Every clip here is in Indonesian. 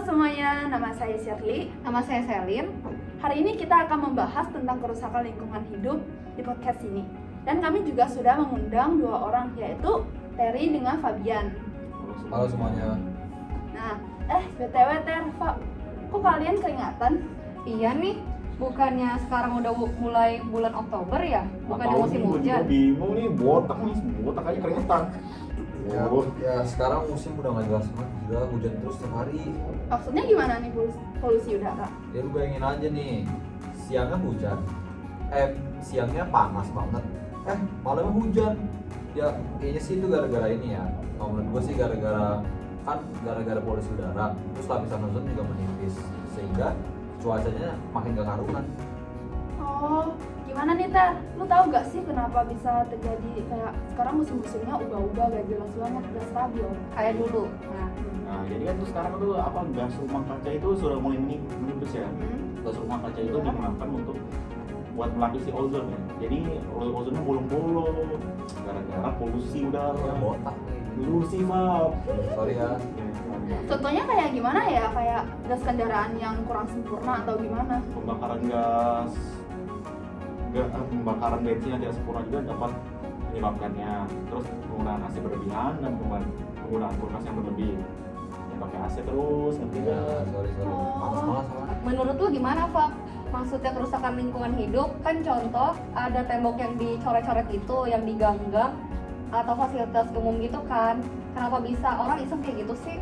semuanya, nama saya Shirley. Nama saya Selin. Hari ini kita akan membahas tentang kerusakan lingkungan hidup di podcast ini. Dan kami juga sudah mengundang dua orang, yaitu Terry dengan Fabian. Halo semuanya. Nah, BTW Ter, kok kalian keringatan? Iya nih, bukannya sekarang udah mulai bulan Oktober ya? Bukannya musim hujan? Gue bingung nih, botak aja keringetan. Ya sekarang musim udah nggak jelas banget, udah hujan terus setiap hari. Maksudnya gimana nih polusi udara? Ya lu bayangin aja nih, siangnya hujan, siangnya panas banget, malamnya hujan. Ya kayaknya sih itu gara-gara ini ya. Kalau menurut gue sih gara-gara polusi udara, terus lapisan ozon juga menipis, sehingga cuacanya makin gak karuan. Oh, gimana nih Ter? Lu tahu gak sih kenapa bisa terjadi kayak sekarang musim-musimnya ubah-ubah gak jelas banget, gak stabil Kayak dulu. Nah, jadi kan tuh sekarang tuh gas rumah kaca itu sudah mulai menipis ya. Gas rumah kaca itu digunakan untuk buat melapisi ozon ya. Jadi ozonnya bolong-bolong gara-gara polusi udara. Ya botak nih. Polusi maaf. Sorry ya. Contohnya kayak gimana ya? Kayak gas kendaraan yang kurang sempurna atau gimana? Pembakaran bensin yang tidak sempurna juga dapat menyebabkannya. Terus penggunaan AC berlebihan dan penggunaan kulkas yang berlebih. Yang pakai AC terus, ngerti Ya, gak? sorry. Panas banget. Menurut lu gimana, Fak? Maksudnya kerusakan lingkungan hidup, kan contoh ada tembok yang dicoret-coret itu, yang diganggang atau fasilitas umum gitu kan. Kenapa bisa orang iseng kayak gitu sih?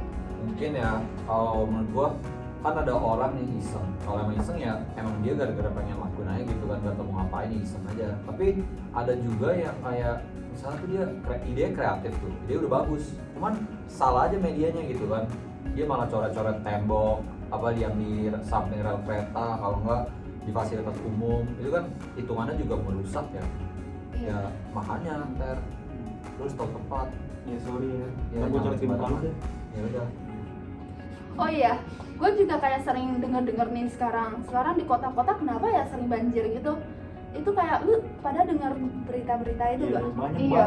Mungkin ya, kalau menurut gua kan ada orang yang iseng. Kalau emang iseng ya emang dia gara-gara pengen lakuin aja gitu kan, gak tau mau ngapain, iseng aja. Tapi ada juga yang kayak misalnya tuh dia ide kreatif tuh, ide udah bagus, cuman salah aja medianya gitu kan. Dia malah coret-coret tembok apa yang di samping rel kereta, kalau enggak di fasilitas umum, itu kan hitungannya juga merusak ya. Ya makanya terus tahu tempat. Ya sorry ya. Ya, Ntar gue coret di muka lu deh. Ya udah. Oh iya, gue juga kayak sering denger nih sekarang di kota-kota kenapa ya sering banjir gitu. Itu kayak lu pada dengar berita-berita itu Iya,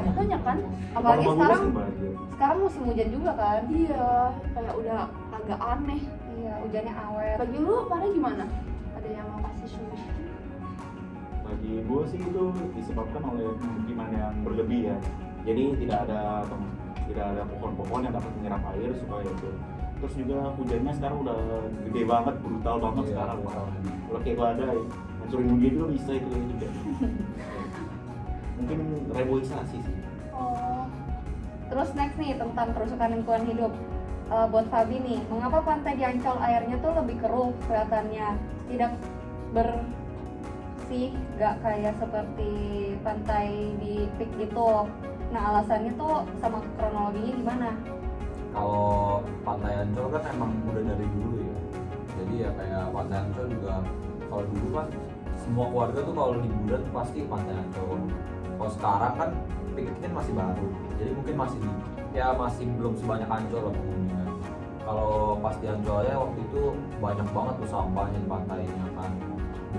gak? banyak Kan? Apalagi Orang-orang sekarang sih banjir. musim hujan juga kan? Iya, kayak udah agak aneh. Iya, hujannya awet. Bagi lu pada gimana? Ada yang mau kasih solusi? Bagi gue sih itu disebabkan oleh pemukiman yang berlebih ya. Jadi tidak ada pohon-pohon yang dapat menyerap air supaya itu. Terus juga hujannya sekarang udah gede banget, brutal banget Iya, sekarang. brutal. Udah kayak badai. Hancurin dunia juga bisa itu juga. Mungkin reboisasi sih. Oh, Terus next nih tentang kerusakan lingkungan hidup. Buat Fabi nih, mengapa pantai di Ancol airnya tuh lebih keruh kelihatannya, tidak bersih, gak kayak seperti pantai di Pik gitu. Nah alasannya tuh sama kronologinya gimana? Kalau Pantai Ancol kan emang udah dari dulu ya. Jadi ya kayak Pantai Ancol juga kalau dulu kan semua keluarga tuh kalau liburan pasti ke Pantai Ancol. Kalau sekarang kan pikir masih baru. Jadi mungkin masih belum sebanyak Ancol lah penghuninya. Kalau pas di Ancol ya waktu itu banyak banget tuh sampahnya di pantainya kan.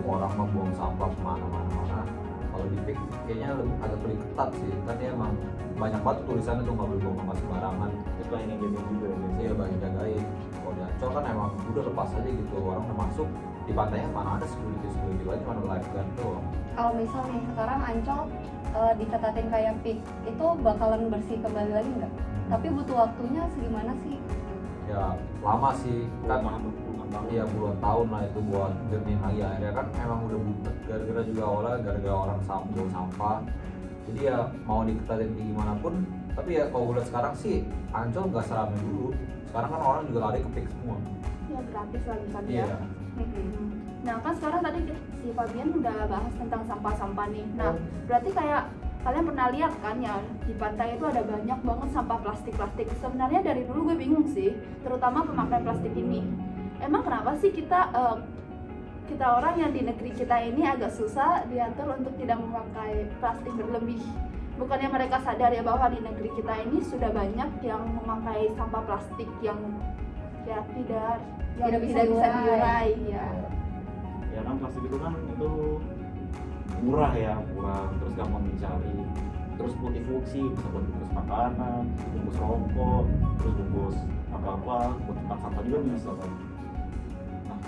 Orang membuang sampah kemana-mana. Kalau di Pik kayaknya agak lebih ketat sih. Kan dia emang banyak banget tulisannya tuh nggak boleh buang sampah sembarangan. Terus banyak yang jagain juga ya. Iya banyak jagain. Kalau di Ancol kan emang udah lepas aja gitu, orang udah masuk di pantainya mana ada security aja, cuma lifeguard doang. Kalau misal nih sekarang Ancol diketatin kayak Pik, itu bakalan bersih kembali lagi nggak? Tapi butuh waktunya segimana sih? Ya lama sih kan, Puluhan tahun. iya puluhan tahun lah itu buat jernih lagi akhirnya kan emang udah butek gara-gara juga gara-gara orang buang sampah. Jadi ya mau diketatin kayak gimana pun, tapi ya kalau gue lihat sekarang sih Ancol nggak seramai dulu. Sekarang kan orang juga lari ke Pik semua. ya gratis lagi kan ya. Iya. Nah kan sekarang tadi si Fabian udah bahas tentang sampah-sampah nih. Nah berarti kayak kalian pernah lihat kan ya di pantai itu ada banyak banget sampah plastik. Sebenarnya dari dulu gue bingung sih, terutama pemakaian plastik ini. Emang kenapa sih kita orang yang di negeri kita ini agak susah diatur untuk tidak memakai plastik berlebih? Bukannya mereka sadar ya bahwa di negeri kita ini sudah banyak yang memakai sampah plastik yang ya tidak bisa diurai ya. Ya kan plastik itu kan itu murah terus gampang dicari, terus multifungsi, bisa buat bungkus makanan, bungkus rokok, terus bungkus apa-apa buat tempat sampah juga bisa kan. Nah,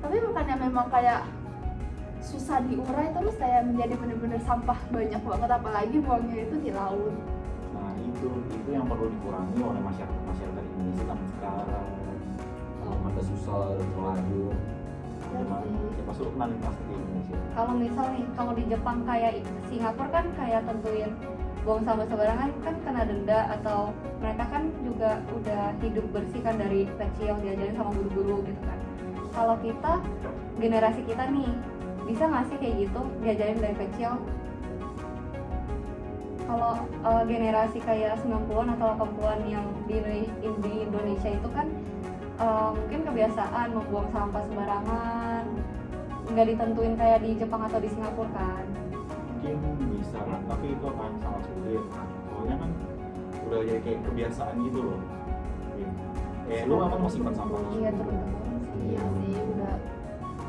tapi bukannya memang kayak susah diurai terus kayak menjadi bener-bener sampah banyak banget, apalagi buangnya itu di laut. nah itu yang perlu dikurangi oleh masyarakat Indonesia zaman sekarang. Emang ada susah dan terlanjur. Gimana? Siapa suruh kenalin plastik di Indonesia? Kalau misal nih, kalau di Jepang kayak Singapura kan kayak tentuin buang sampah sembarangan kan kena denda, atau mereka kan juga udah hidup bersih kan dari kecil diajarin sama guru-guru gitu kan. Kalau kita, generasi kita nih, bisa nggak sih kayak gitu diajarin dari kecil? Kalau generasi kayak 90-an atau 80-an yang di Indonesia itu kan mungkin kebiasaan membuang sampah sembarangan, nggak ditentuin kayak di Jepang atau di Singapura kan. Mungkin bisa, tapi itu akan sangat sulit. Soalnya kan udah jadi kayak kebiasaan gitu loh. Kayak lu apa mau simpan sampah? Iya, terus Iya sih, udah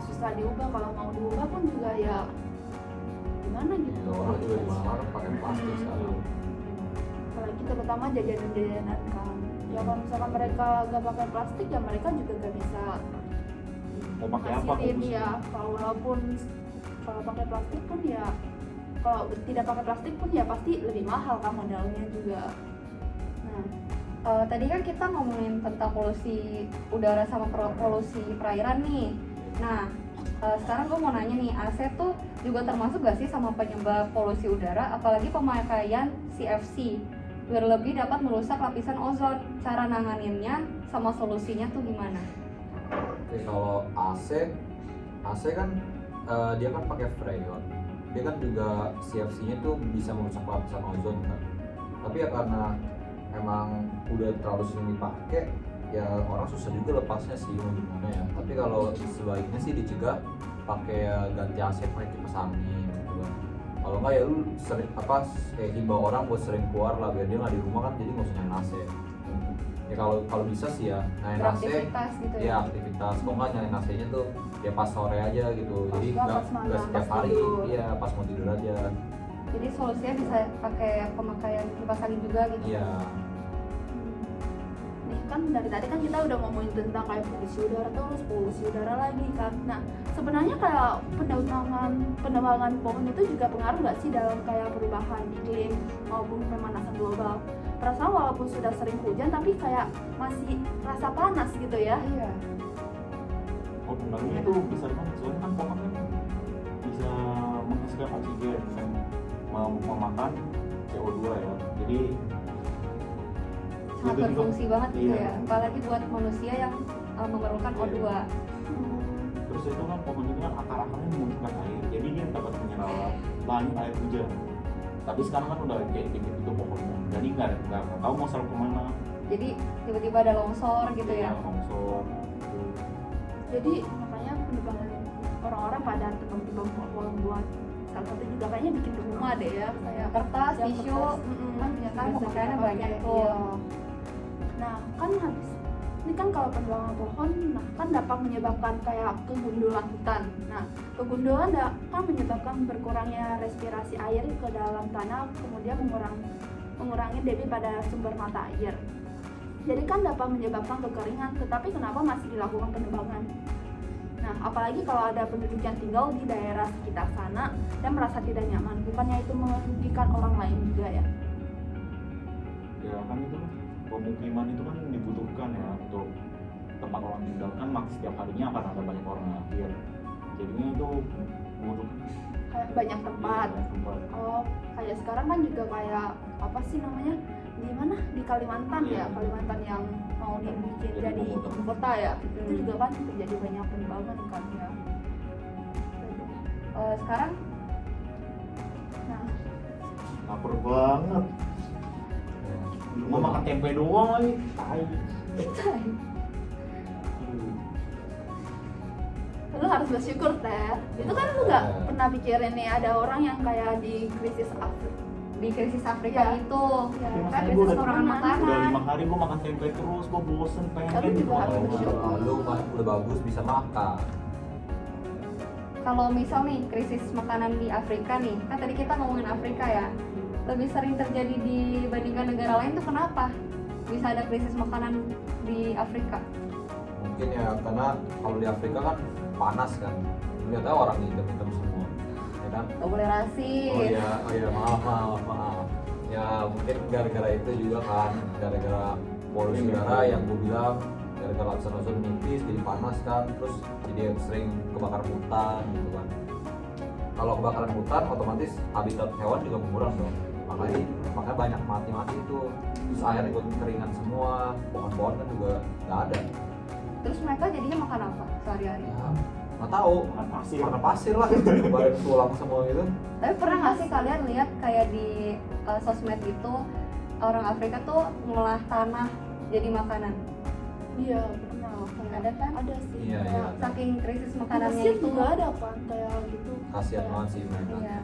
susah diubah. Kalau mau diubah pun juga ya gimana gitu. Ya, orang juga di mana pakai plastik sekarang. Apalagi terutama jajanan-jajanan kan. Ya kalau misalkan mereka gak pakai plastik ya mereka juga gak bisa Mau pakai apa? hasilin Fokus. ya. Walaupun kalau pakai plastik pun ya, kalau tidak pakai plastik pun ya pasti lebih mahal kan modalnya juga. Nah, tadi kan kita ngomongin tentang polusi udara sama polusi perairan nih. Nah, sekarang gue mau nanya nih, AC tuh juga termasuk gak sih sama penyebab polusi udara, apalagi pemakaian CFC? Biar lebih dapat merusak lapisan ozon. Cara nanganinnya sama solusinya tuh gimana? Oke, kalau AC kan dia kan pakai freon. Dia kan juga CFC-nya tuh bisa merusak lapisan ozon kan. Tapi ya karena emang udah terlalu sering dipakai, ya orang susah juga lepasnya sih, mau gimana ya. Tapi kalau sebaiknya sih dicegah pakai ganti AC pakai kipas angin gitu kan. Kalau nggak ya lu sering kayak himbau orang buat sering keluar lah biar dia nggak di rumah kan, jadi nggak usah nyalain AC. Ya kalau bisa sih ya nyalain AC. Beraktivitas gitu ya? Ya aktivitas, kok nggak nyalain AC-nya tuh ya pas sore aja gitu. Jadi Pas nggak malam, setiap pas hari, tidur. iya pas mau tidur aja. Jadi solusinya bisa pakai pemakaian kipas angin juga gitu? Iya. nih kan dari tadi kan kita udah ngomongin tentang kayak polusi udara terus polusi udara lagi kan. Nah, sebenarnya kayak penebangan pohon itu juga pengaruh nggak sih dalam kayak perubahan iklim maupun pemanasan global? Perasaan walaupun sudah sering hujan tapi kayak masih rasa panas gitu ya. Iya. Oh, pengaruhnya itu besar banget. Soalnya kan pohon kan bisa menghasilkan oksigen dan memakan CO2 ya. Jadi Sangat itu juga- berfungsi banget gitu iya. ya, apalagi buat manusia yang memerlukan O2. Terus itu kan pohon itu kan akar-akarnya membutuhkan air, jadi dia dapat menyerap banyak air hujan. Tapi sekarang kan udah kayak gitu pohonnya, jadi nggak tahu mau serap kemana. Jadi tiba-tiba ada longsor gitu ya. Longsor. Jadi makanya penebangan orang-orang pada tebang-tebang pohon buat salah satu juga kayaknya bikin rumah deh ya, kayak Kertas, yang tisu, kertas, kan yang sekarang biasa pemakaiannya kita banyak pakai, tuh. iya. Nah kan habis ini kan kalau penebangan pohon, nah kan dapat menyebabkan kayak kegundulan hutan. Nah kegundulan kan menyebabkan berkurangnya respirasi air ke dalam tanah, kemudian mengurangi debit pada sumber mata air. Jadi kan dapat menyebabkan kekeringan, tetapi kenapa masih dilakukan penebangan? Nah, apalagi kalau ada penduduk yang tinggal di daerah sekitar sana dan merasa tidak nyaman, bukannya itu merugikan orang lain juga ya? Ya kan itu pemukiman itu kan dibutuhkan ya untuk tempat orang tinggal kan setiap harinya akan ada banyak orang yang lahir. Jadinya itu membutuhkan Kayak banyak tempat. tempat. Oh, kayak sekarang kan juga kayak apa sih namanya? Di mana? Di Kalimantan Iya. ya, Kalimantan yang mau dibikin Jadi jadi ibu kota. ibu kota ya. Itu juga kan terjadi banyak penebangan kan ya. Sekarang Nah, Lapar banget. Cuma makan tempe doang lagi. Tai. lu harus bersyukur Ter. Itu kan lu nggak pernah pikirin nih ada orang yang kayak di krisis Afrika. di krisis Afrika Iya. itu Iya. kan Makanya krisis gua udah- kekurangan udah makanan. Udah 5 hari gua makan tempe terus, gua bosen pengen Tapi juga gitu. harus bersyukur. Lu udah bagus bisa makan. Kalau misal nih krisis makanan di Afrika nih, kan tadi kita ngomongin Afrika ya, lebih sering terjadi dibandingkan negara lain tuh kenapa? bisa ada krisis makanan di Afrika? Mungkin ya karena kalau di Afrika kan panas kan, lihatnya orang hitam-hitam semua, ya kan? Gak boleh rasis. Oh iya, maaf. Ya mungkin gara-gara itu juga kan, gara-gara polusi udara yang gue bilang, gara-gara lapisan ozon menipis jadi panas kan, terus jadi sering kebakaran hutan gitu kan. Kalau kebakaran hutan otomatis habitat hewan juga berkurang dong, makanya banyak mati itu, terus air ikut keringan semua, pohon-pohon kan juga nggak ada. Terus mereka jadinya makan apa sehari-hari? Ya nggak tahu, Makan pasir lah, balik tulang semua gitu. Tapi pernah nggak sih kalian lihat kayak di sosmed gitu orang Afrika tuh ngolah tanah jadi makanan? Iya pernah. Ada kan? Ada sih. Iya, Kayak iya. Saking krisis di makanannya Mesir itu. juga ada kan kayak gitu. Kasian banget sih mereka. Iya.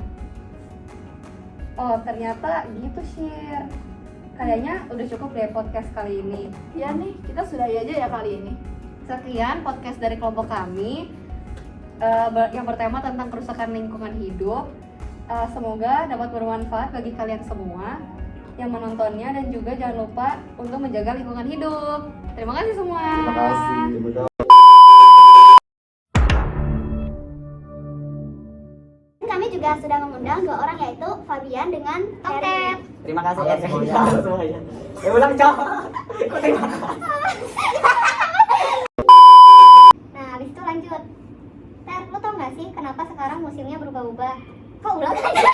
Oh ternyata gitu Syir. Kayaknya udah cukup deh podcast kali ini. Ya nih kita sudahi aja ya kali ini. Sekian podcast dari kelompok kami yang bertema tentang kerusakan lingkungan hidup. Semoga dapat bermanfaat bagi kalian semua yang menontonnya, dan juga jangan lupa untuk menjaga lingkungan hidup. Terima kasih semua. Terima kasih. Kami juga sudah mengundang dua orang, yaitu Fabian dengan Tomcat. Terima kasih ya semuanya. Ya ulang cok. Nah, habis itu lanjut. Ter, lo tau gak sih kenapa sekarang musimnya berubah-ubah? Kok ulang aja?